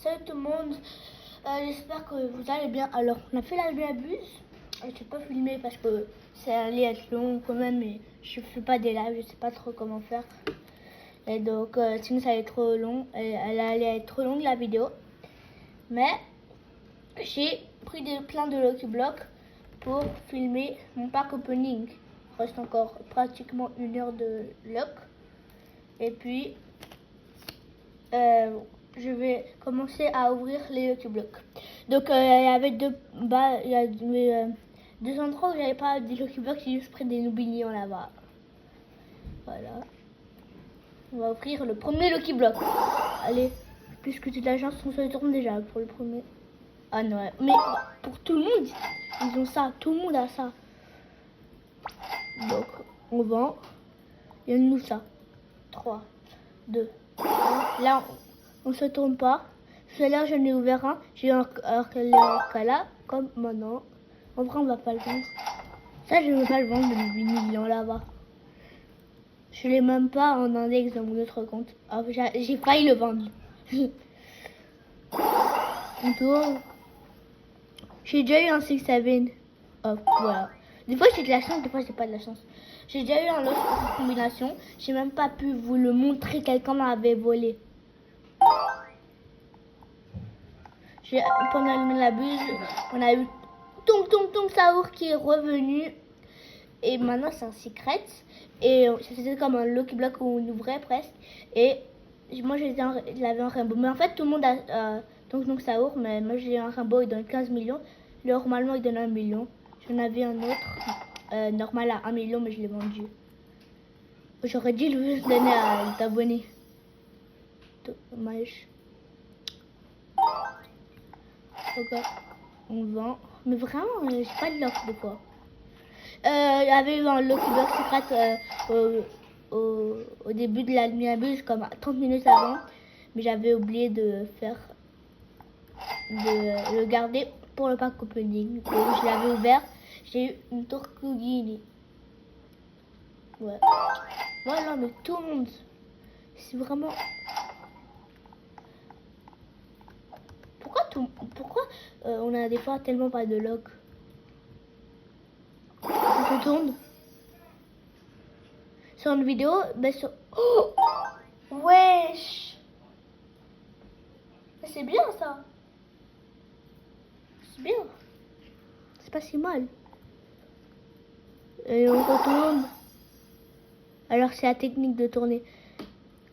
Salut tout le monde, j'espère que vous allez bien. Alors, on a fait la Luabuse. Je n'ai pas filmé parce que ça allait être long quand même, mais je fais pas des lives, je sais pas trop comment faire. Et donc, sinon ça allait être trop long, et elle allait être trop longue la vidéo. Mais j'ai pris plein de Lucky Block pour filmer mon pack opening. Il reste encore pratiquement 1 heure de lock. Et puis, je vais commencer à ouvrir les Lucky Blocks. Donc il y avait deux endroits où j'avais pas des Lucky Blocks, j'ai juste pris des noublions là-bas. Voilà. On va ouvrir le premier Lucky Block. Allez, puisque toute la chance, on se tourne déjà pour le premier. Ah non, mais pour tout le monde, ils ont ça, tout le monde a ça. Donc, on vend. Il y a nous ça. 3, 2, 1. Là, on se tourne pas. Tout à l'heure, j'en ai ouvert un. J'ai eu un cas là, comme maintenant. En vrai, on va pas le vendre. Ça, je ne veux pas le vendre, le million là-bas. Je l'ai même pas en index dans mon autre compte. Ah, j'ai failli le vendre. J'ai déjà eu un 6-7. Oh, voilà. Des fois, j'ai de la chance, des fois, j'ai pas de la chance. J'ai déjà eu un lot de combination. J'ai même pas pu vous le montrer. Quelqu'un m'avait volé. Pendant la buse, on a eu Tom Saour qui est revenu. Et maintenant, c'est un secret. Et c'était comme un Lucky Block où on ouvrait presque. Et moi, j'avais un rainbow. Mais en fait, tout le monde a Tom Saour. Mais moi, j'ai un rainbow, il donne 15 millions. Normalement, il donne 1 million. J'en avais un autre, normal à 1 million, mais je l'ai vendu. J'aurais dû le donner à t'abonner. Dommage. Ok, on vend. Mais vraiment, j'ai pas de lock de quoi. Il y avait eu un Lucky Block secret au début de la nuit, comme 30 minutes avant. Mais j'avais oublié de le garder pour le pack opening. Donc je l'avais ouvert. J'ai eu une Tortuguini. Ouais. Voilà, mais tout le monde. C'est vraiment. Pourquoi on a des fois tellement pas de lock? On se tourne. Sur une vidéo, ben sur. Oh, wesh! C'est bien ça. C'est bien. C'est pas si mal. Et on retourne. Alors c'est la technique de tourner.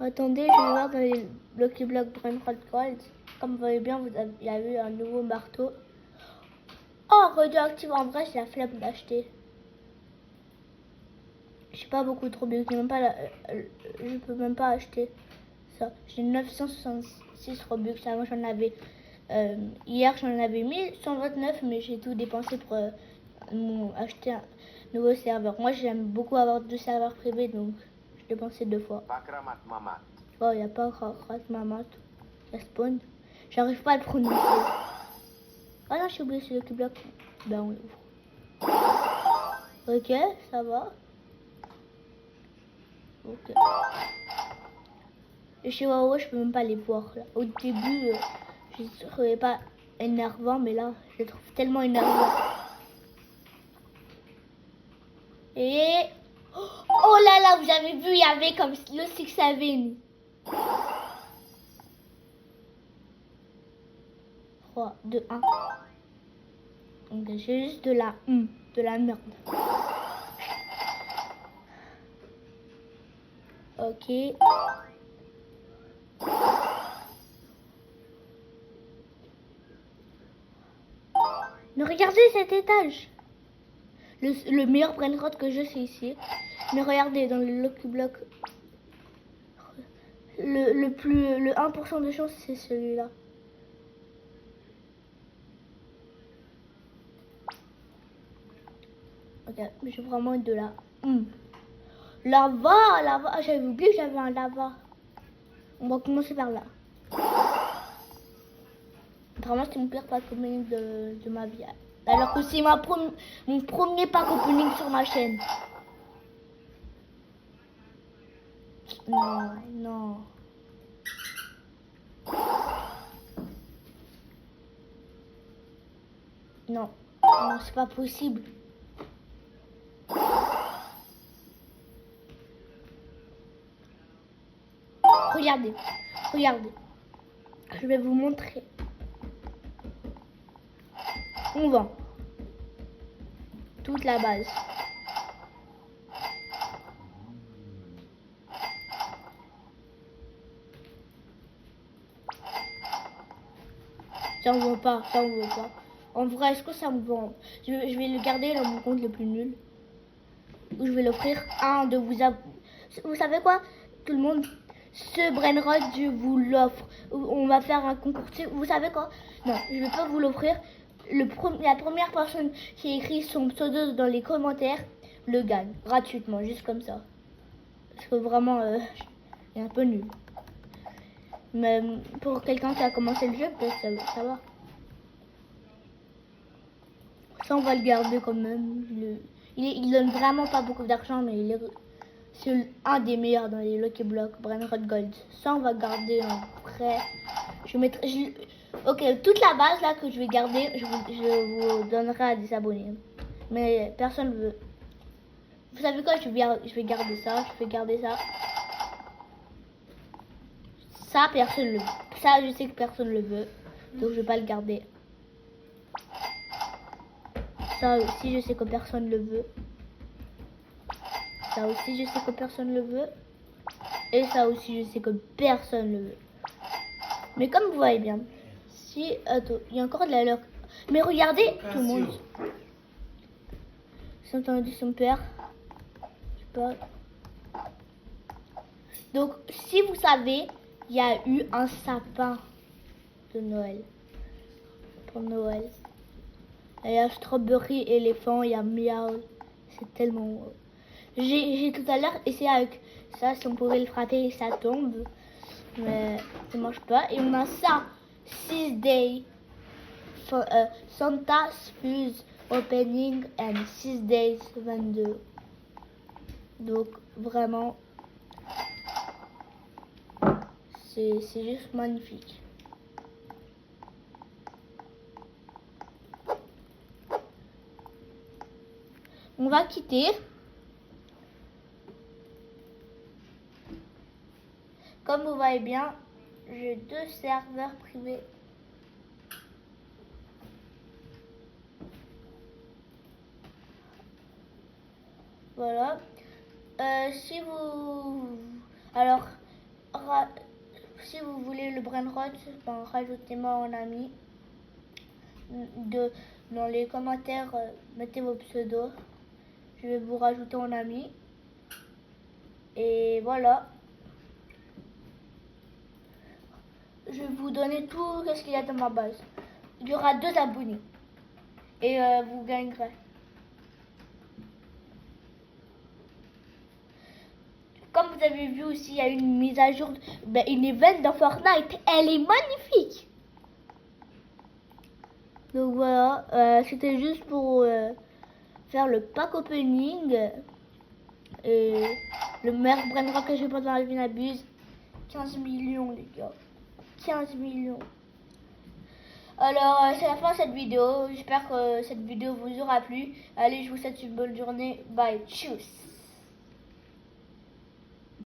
Attendez, je vais voir dans les Lucky Block Brainrot Gold. Comme vous voyez bien, il y a eu un nouveau marteau. Oh, radioactive, en vrai, c'est la flemme d'acheter. Je suis pas beaucoup trop bien. Je peux même pas acheter ça. J'ai 966 Robux. Avant, j'en avais. Hier, j'en avais 1129, mais j'ai tout dépensé pour acheter un nouveau serveur. Moi, j'aime beaucoup avoir 2 serveurs privés, donc je dépensais 2 fois. Oh, il n'y a pas Ramat Mamat. La spawn. J'arrive pas à le prononcer. Ah non, j'ai oublié ce Lucky Block. Ben, on l'ouvre. Ok, ça va. Ok. Les chihuahuas, je peux même pas les voir là. Au début, je les trouvais pas énervants, mais là, je les trouve tellement énervants. Et oh là là, vous avez vu, il y avait comme le 6-7. 3, 2, 1. Donc j'ai juste de la merde. Ok. Mais regardez cet étage. Le meilleur brainrot que je sais ici. Mais regardez dans le Lucky Block. Le 1% de chance, c'est celui-là. Ok, mais j'ai vraiment de la lava. Ah, j'avais oublié que j'avais un lava. On va commencer par là. Vraiment, c'est mon pire pack opening de ma vie. Alors que c'est mon premier pack opening sur ma chaîne. Non, non. Non, non, c'est pas possible. Regardez, regardez. Je vais vous montrer. On vend toute la base. Ça me vaut pas, ça me vaut pas. En vrai, est-ce que ça me vend? Je vais le garder dans mon compte le plus nul. Ou je vais l'offrir à un de vous. Vous savez quoi? Tout le monde, ce Brainrot, je vous l'offre. On va faire un concours. Vous savez quoi? Non, je vais pas vous l'offrir. La première personne qui écrit son pseudo dans les commentaires le gagne gratuitement, juste comme ça. Parce que vraiment, il est un peu nul. Mais pour quelqu'un qui a commencé le jeu, peut-être ça va. Ça, on va le garder quand même. Il donne vraiment pas beaucoup d'argent, mais c'est un des meilleurs dans les Lucky Blocks, Brainrot Gold. Ça, on va garder en vrai. Ok, toute la base là que je vais garder, je vous donnerai à des abonnés. Mais personne veut. Vous savez quoi? Je vais garder ça. Je vais garder ça. Ça, personne le veut. Ça, je sais que personne le veut. Donc, je vais pas le garder. Ça aussi, je sais que personne le veut. Ça aussi, je sais que personne le veut. Et ça aussi, je sais que personne le veut. Mais comme vous voyez bien, si... Attends, il y a encore de la leur. Mais regardez, tout le monde. J'ai entendu son père. Je sais pas. Donc, si vous savez, il y a eu un sapin de Noël. Pour Noël. Il y a Strawberry éléphant, il y a Miaou. C'est tellement... J'ai tout à l'heure essayé avec ça, si on pouvait le frapper, ça tombe. Mais ça marche pas. Et on a ça, 6 Days. Santa's Fuse Opening and 6 Days 22. Donc vraiment, c'est juste magnifique. On va quitter. Comme vous voyez bien, j'ai 2 serveurs privés. Voilà. Si vous voulez le Brainrot, ben, rajoutez-moi en ami. Dans les commentaires, mettez vos pseudos. Je vais vous rajouter en ami. Et voilà. Je vais vous donner tout ce qu'il y a dans ma base. Il y aura 2 abonnés. Et vous gagnerez. Comme vous avez vu aussi, il y a une mise à jour, une event dans Fortnite. Elle est magnifique. Donc voilà, c'était juste pour faire le pack opening. Et le meilleur Brainrot que j'ai pas dans la vie n'abuse. 15 millions les gars. 15 millions. Alors c'est la fin de cette vidéo. J'espère que cette vidéo vous aura plu. Allez, je vous souhaite une bonne journée. Bye. Tchuss.